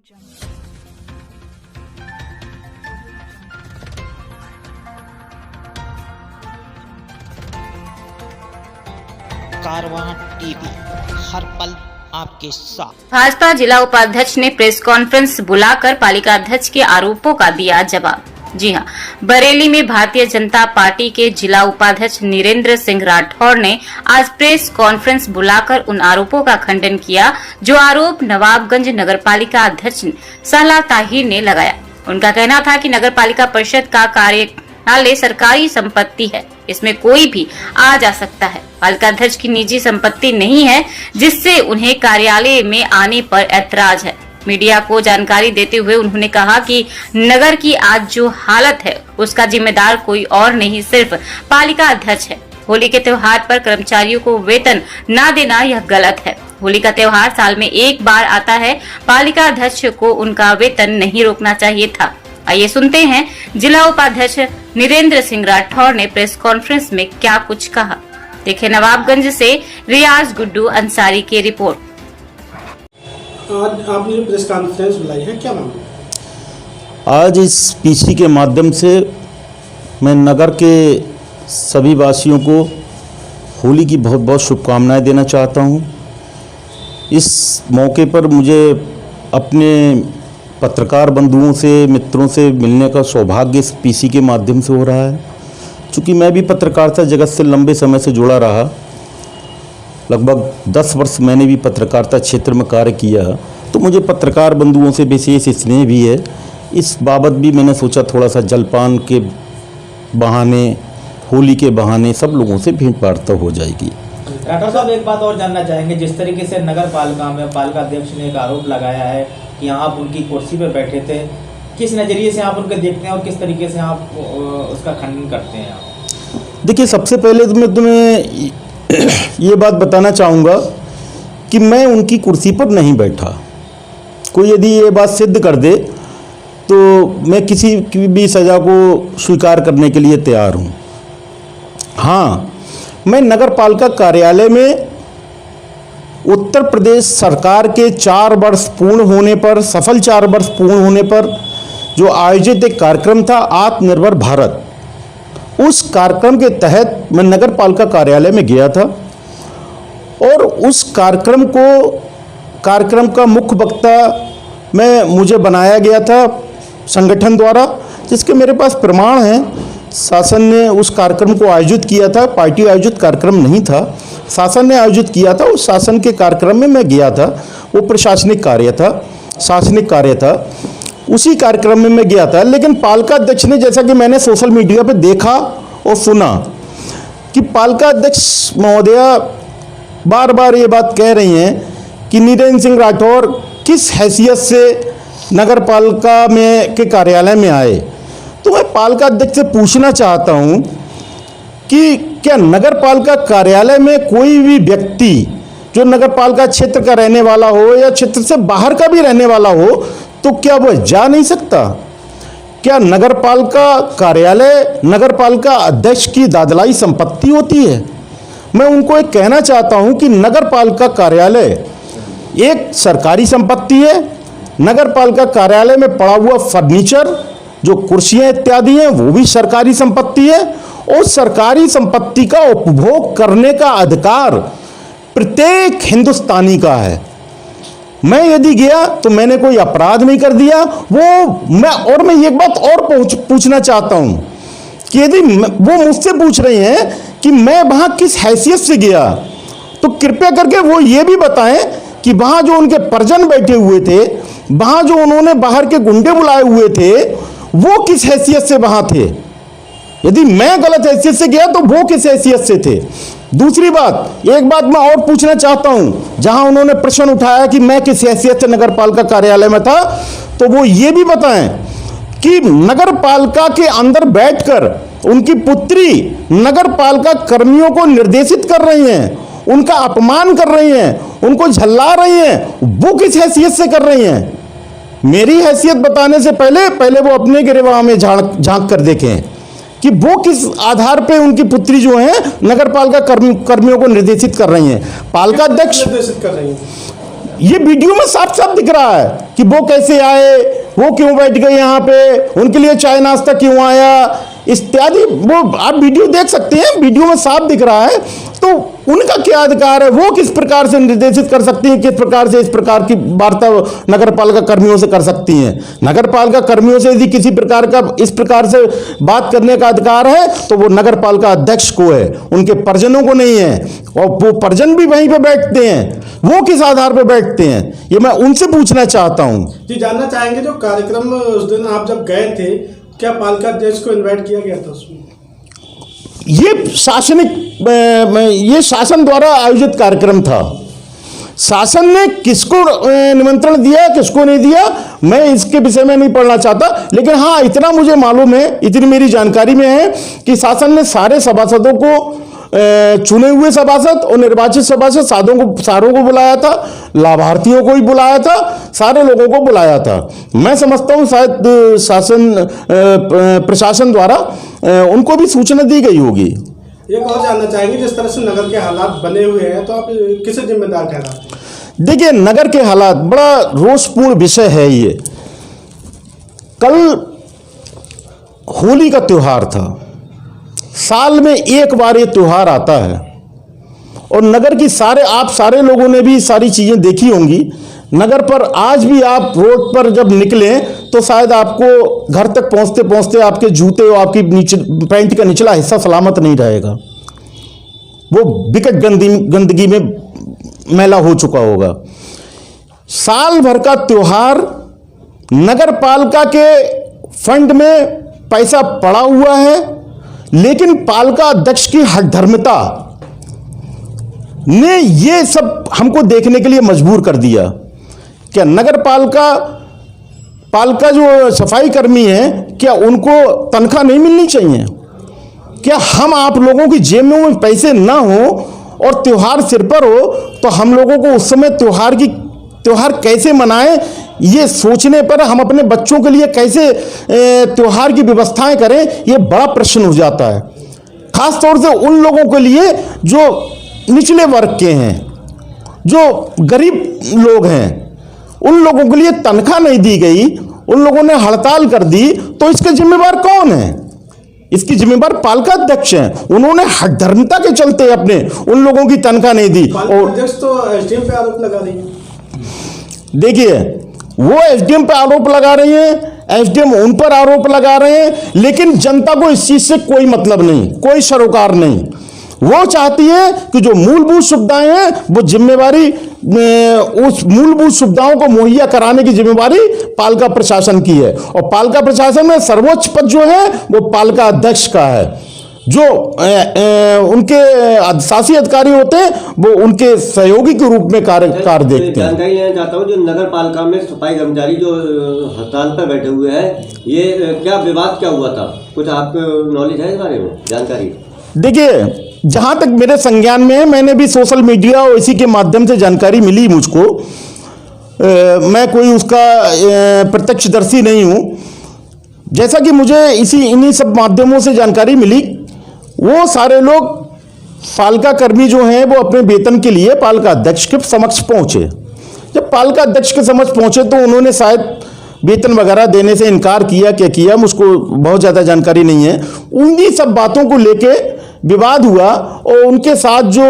कारवां TV, हर पल आपके साथ। भाजपा जिला उपाध्यक्ष ने प्रेस कॉन्फ्रेंस बुलाकर पालिका अध्यक्ष के आरोपों का दिया जवाब। जी हां, बरेली में भारतीय जनता पार्टी के जिला उपाध्यक्ष नीरेंद्र सिंह राठौर ने आज प्रेस कॉन्फ्रेंस बुलाकर उन आरोपों का खंडन किया जो आरोप नवाबगंज नगरपालिका अध्यक्ष सहला ताहिर ने लगाया। उनका कहना था कि नगरपालिका परिषद का कार्यालय सरकारी संपत्ति है, इसमें कोई भी आ जा सकता है। पालिका अध्यक्ष की निजी संपत्ति नहीं है, जिससे उन्हें कार्यालय में आने पर ऐतराज है। मीडिया को जानकारी देते हुए उन्होंने कहा कि नगर की आज जो हालत है उसका जिम्मेदार कोई और नहीं, सिर्फ पालिका अध्यक्ष है। होली के त्योहार पर कर्मचारियों को वेतन न देना यह गलत है। होली का त्योहार साल में एक बार आता है, पालिका अध्यक्ष को उनका वेतन नहीं रोकना चाहिए था। आइए सुनते हैं जिला उपाध्यक्ष नीरेंद्र सिंह राठौर ने प्रेस कॉन्फ्रेंस में क्या कुछ कहा। देखें नवाबगंज से रियाज गुड्डू अंसारी की रिपोर्ट। आज आपने जो प्रेस कॉन्फ्रेंस बुलाई है, क्या मामला? आज इस पीसी के माध्यम से मैं नगर के सभी वासियों को होली की बहुत बहुत शुभकामनाएं देना चाहता हूं। इस मौके पर मुझे अपने पत्रकार बंधुओं से, मित्रों से मिलने का सौभाग्य इस पीसी के माध्यम से हो रहा है। चूँकि मैं भी पत्रकारिता जगत से लंबे समय से जुड़ा रहा, लगभग 10 वर्ष मैंने भी पत्रकारिता क्षेत्र में कार्य किया, तो मुझे पत्रकार बंधुओं से विशेष स्नेह भी है। इस बाबत भी मैंने सोचा थोड़ा सा जलपान के बहाने, होली के बहाने सब लोगों से भेंट वार्ता हो जाएगी। राठौर साहब, एक बात और जानना चाहेंगे, जिस तरीके से नगर पालिका में पालिका अध्यक्ष ने एक आरोप लगाया है कि आप उनकी कुर्सी पर बैठे थे, किस नज़रिए से आप उनके देखते हैं और किस तरीके से आप उसका खंडन करते हैं? देखिए, सबसे पहले तो मैं तुम्हें ये बात बताना चाहूँगा कि मैं उनकी कुर्सी पर नहीं बैठा। कोई यदि ये बात सिद्ध कर दे तो मैं किसी की भी सज़ा को स्वीकार करने के लिए तैयार हूँ। हाँ, मैं नगर पालिका कार्यालय में उत्तर प्रदेश सरकार के 4 वर्ष पूर्ण होने पर, सफल 4 वर्ष पूर्ण होने पर जो आयोजित एक कार्यक्रम था आत्मनिर्भर भारत, उस कार्यक्रम के तहत मैं नगर पालिका कार्यालय में गया था और उस कार्यक्रम का मुख्य वक्ता मुझे बनाया गया था संगठन द्वारा, जिसके मेरे पास प्रमाण हैं। शासन ने उस कार्यक्रम को आयोजित किया था, पार्टी आयोजित कार्यक्रम नहीं था, शासन ने आयोजित किया था। उस शासन के कार्यक्रम में मैं गया था, वो प्रशासनिक कार्य था, शासनिक कार्य था, उसी कार्यक्रम में मैं गया था। लेकिन पालिका अध्यक्ष ने, जैसा कि मैंने सोशल मीडिया पे देखा और सुना, कि पालिका अध्यक्ष महोदया बार बार ये बात कह रही हैं कि नीरेंद्र सिंह राठौर किस हैसियत से नगर पालिका में के कार्यालय में आए। तो मैं पालिका अध्यक्ष से पूछना चाहता हूँ कि क्या नगर पालिका कार्यालय में कोई भी व्यक्ति जो नगर पालिका क्षेत्र का रहने वाला हो या क्षेत्र से बाहर का भी रहने वाला हो, तो क्या वह जा नहीं सकता? क्या नगर पालिका कार्यालय नगर पालिका अध्यक्ष की दादलाई संपत्ति होती है? मैं उनको एक कहना चाहता हूं कि नगर पालिका कार्यालय एक सरकारी संपत्ति है। नगर पालिका कार्यालय में पड़ा हुआ फर्नीचर, जो कुर्सियां इत्यादि हैं, वो भी सरकारी संपत्ति है और सरकारी संपत्ति का उपभोग करने का अधिकार प्रत्येक हिंदुस्तानी का है। मैं यदि गया तो मैंने कोई अपराध नहीं कर दिया। मैं एक बात और पूछना चाहता हूं कि यदि वो मुझसे पूछ रहे हैं कि मैं वहां किस हैसियत से गया, तो कृपया करके वो ये भी बताएं कि वहां जो उनके परिजन बैठे हुए थे, वहां जो उन्होंने बाहर के गुंडे बुलाए हुए थे, वो किस हैसियत से वहां थे। यदि मैं गलत हैसियत से गया तो वो किस हैसियत से थे। दूसरी बात, एक बात मैं और पूछना चाहता हूं, जहां उन्होंने प्रश्न उठाया कि मैं किस हैसियत से नगर पालिका कार्यालय में था, तो वो ये भी बताएं कि नगर पालिका के अंदर बैठकर उनकी पुत्री नगर पालिका कर्मियों को निर्देशित कर रही हैं, उनका अपमान कर रही हैं, उनको झल्ला रही हैं, वो किस हैसियत से कर रही हैं। मेरी हैसियत बताने से पहले वो अपने गिरवाह में झांक कर देखें कि वो किस आधार पे उनकी पुत्री जो है नगर पालिका कर्मियों को निर्देशित कर रही हैं। पालिका अध्यक्ष निर्देशित कर रही हैं। ये वीडियो में साफ साफ दिख रहा है कि वो कैसे आए, वो क्यों बैठ गए यहाँ पे, उनके लिए चाय नाश्ता क्यों आया इत्यादि। वो आप वीडियो देख सकते हैं, वीडियो में साफ दिख रहा है। तो उनका क्या अधिकार है, वो किस प्रकार से निर्देशित कर सकती हैं, किस प्रकार से इस प्रकार की वार्ता नगर पालिका कर्मियों से कर सकती हैं। नगर पालिका कर्मियों से यदि किसी प्रकार का इस प्रकार से बात करने का अधिकार है तो वो नगर पालिका अध्यक्ष को है, उनके परिजनों को नहीं है। और वो परिजन भी वहीं पे बैठते हैं, वो किस आधार पर बैठते हैं, ये मैं उनसे पूछना चाहता हूं। जी जानना चाहेंगे, जो कार्यक्रम उस दिन आप जब गए थे, क्या पालिका अध्यक्ष को इनवाइट किया गया था उसमें? ये शासन द्वारा आयोजित कार्यक्रम था। शासन ने किसको निमंत्रण दिया, किसको नहीं दिया, मैं इसके विषय में नहीं पढ़ना चाहता। लेकिन हाँ, इतना मुझे मालूम है, इतनी मेरी जानकारी में है कि शासन ने सारे सभासदों को, चुने हुए सभासद और निर्वाचित सभासद सारों को बुलाया था, लाभार्थियों को ही बुलाया था, सारे लोगों को बुलाया था। मैं समझता हूँ शायद प्रशासन द्वारा उनको भी सूचना दी गई होगी। एक और जानना चाहेंगे, जिस तरह से नगर के हालात बने हुए हैं, तो आप किसे जिम्मेदार ठहराते हैं? देखिए, नगर के हालात बड़ा रोषपूर्ण विषय है। ये कल होली का त्योहार था, साल में एक बार ये त्योहार आता है और नगर की आप सारे लोगों ने भी सारी चीजें देखी होंगी। नगर पर आज भी आप रोड पर जब निकलें तो शायद आपको घर तक पहुंचते पहुंचते आपके जूते और आपकी पैंट का निचला हिस्सा सलामत नहीं रहेगा, वो विकट गंदगी में मैला हो चुका होगा। साल भर का त्योहार, नगर पालिका के फंड में पैसा पड़ा हुआ है, लेकिन पालिका अध्यक्ष की हठधर्मिता ने ये सब हमको देखने के लिए मजबूर कर दिया। क्या नगर पालिका जो सफाई कर्मी हैं, क्या उनको तनख्वाह नहीं मिलनी चाहिए? क्या हम आप लोगों की जेब में पैसे ना हो और त्योहार सिर पर हो तो हम लोगों को उस समय त्योहार कैसे मनाएं, ये सोचने पर हम अपने बच्चों के लिए कैसे त्योहार की व्यवस्थाएं करें, ये बड़ा प्रश्न हो जाता है। खास तौर से उन लोगों के लिए जो निचले वर्ग के हैं, जो गरीब लोग हैं, उन लोगों के लिए तनख्वाह नहीं दी गई, उन लोगों ने हड़ताल कर दी, तो इसका जिम्मेवार कौन है? इसकी जिम्मेवार पालिका अध्यक्ष हैं। उन्होंने हठधर्मिता के चलते अपने उन लोगों की तनख्वाह नहीं दी। और अध्यक्ष तो एसडीएम पे आरोप लगा रही है। देखिए, वो एसडीएम पे आरोप लगा रही हैं, एसडीएम उन पर आरोप लगा रहे हैं, लेकिन जनता को इस चीज से कोई मतलब नहीं, कोई सरोकार नहीं। वो चाहती है कि जो मूलभूत सुविधाएं हैं, वो जिम्मेवारी उस मूलभूत सुविधाओं को मुहैया कराने की जिम्मेवारी पालिका प्रशासन की है। और पालिका प्रशासन में सर्वोच्च पद जो है वो पालिका अध्यक्ष का है। जो उनके शासी अधिकारी होते हैं वो उनके सहयोगी के रूप में कार्य देखते हैं। जानकारी लेना चाहता हूँ, जो नगर पालिका में सफाई कर्मचारी जो हड़ताल पर बैठे हुए हैं, ये क्या विवाद क्या हुआ था? कुछ आपको नॉलेज है इस बारे में, जानकारी? देखिए, जहां तक मेरे संज्ञान में है, मैंने भी सोशल मीडिया और इसी के माध्यम से जानकारी मिली मुझको, मैं कोई उसका प्रत्यक्षदर्शी नहीं हूं। जैसा कि मुझे इन्हीं सब माध्यमों से जानकारी मिली, वो सारे लोग पालिका कर्मी जो हैं वो अपने वेतन के लिए पालिका अध्यक्ष के समक्ष पहुंचे। जब पालिका अध्यक्ष के समक्ष पहुंचे तो उन्होंने शायद वेतन वगैरह देने से इनकार किया, क्या किया मुझको बहुत ज़्यादा जानकारी नहीं है। उन्हीं सब बातों को लेके विवाद हुआ और उनके साथ जो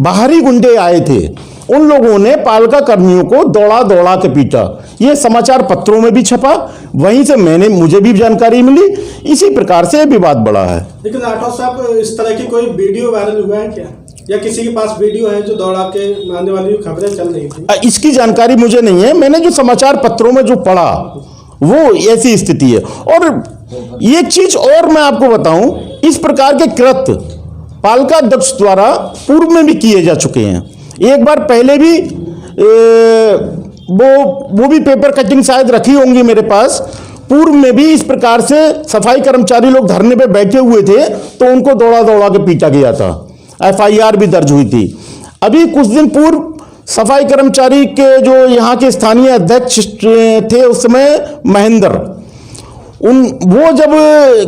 बाहरी गुंडे आए थे, उन लोगों ने पालिका कर्मियों को दौड़ा के पीटा। ये समाचार पत्रों में भी छपा, वहीं से मुझे भी जानकारी मिली। इसी प्रकार से विवाद बढ़ा है। लेकिन राठौर साहब, इस तरह की कोई वीडियो वायरल हुआ है क्या, या किसी के पास वीडियो है जो दौड़ा के मारने वाली खबरें चल रही थी? इसकी जानकारी मुझे नहीं है। मैंने जो समाचार पत्रों में जो पढ़ा वो ऐसी स्थिति है। और एक चीज और मैं आपको बताऊं, इस प्रकार के कृत्य पालिका अध्यक्ष द्वारा पूर्व में भी किए जा चुके हैं। एक बार पहले भी वो भी पेपर कटिंग शायद रखी होंगी मेरे पास। पूर्व में भी इस प्रकार से सफाई कर्मचारी लोग धरने पे बैठे हुए थे तो उनको दौड़ा के पीटा गया था। एफआईआर भी दर्ज हुई थी। अभी कुछ दिन पूर्व सफाई कर्मचारी के जो यहाँ के स्थानीय अध्यक्ष थे उस समय, महेंद्र, वो जब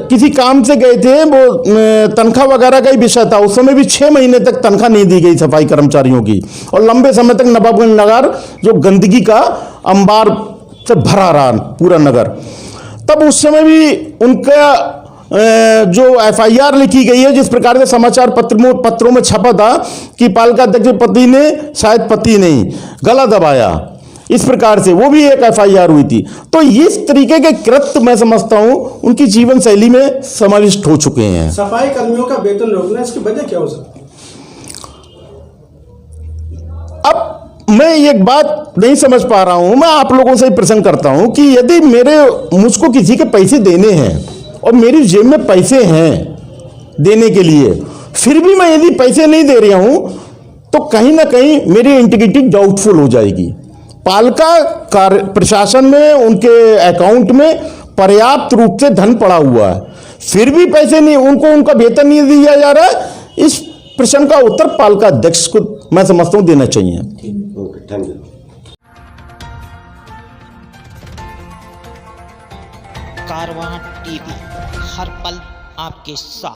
किसी काम से गए थे, वो तनख्वाह वगैरह का ही विषय था, उस समय भी 6 महीने तक तनख्वाह नहीं दी गई सफाई कर्मचारियों की, और लंबे समय तक नवाबगंज नगर जो गंदगी का अंबार से भरा रहा पूरा नगर। तब उस समय भी उनका जो FIR लिखी गई है, जिस प्रकार से समाचार पत्रों में छपा था कि पालिका अध्यक्ष के पति ने शायद पति नहीं गला दबाया, इस प्रकार से वो भी एक FIR हुई थी। तो इस तरीके के कृत्य मैं समझता हूं उनकी जीवन शैली में समाविष्ट हो चुके हैं। सफाई कर्मियों का वेतन रोकना, इसकी वजह क्या हो सकती है? अब मैं एक बात नहीं समझ पा रहा हूं, मैं आप लोगों से प्रश्न करता हूं कि यदि मुझको किसी के पैसे देने हैं और मेरी जेब में पैसे हैं देने के लिए, फिर भी मैं यदि पैसे नहीं दे रहा हूं तो कहीं ना कहीं मेरी इंटीग्रिटी डाउटफुल हो जाएगी। पालिका कार्य प्रशासन में उनके अकाउंट में पर्याप्त रूप से धन पड़ा हुआ है, फिर भी पैसे नहीं, उनका वेतन नहीं दिया जा रहा है। इस प्रश्न का उत्तर पालिका अध्यक्ष को मैं समझता हूं देना चाहिए। Okay, thank you. Karwaan TV, हर पल आपके साथ।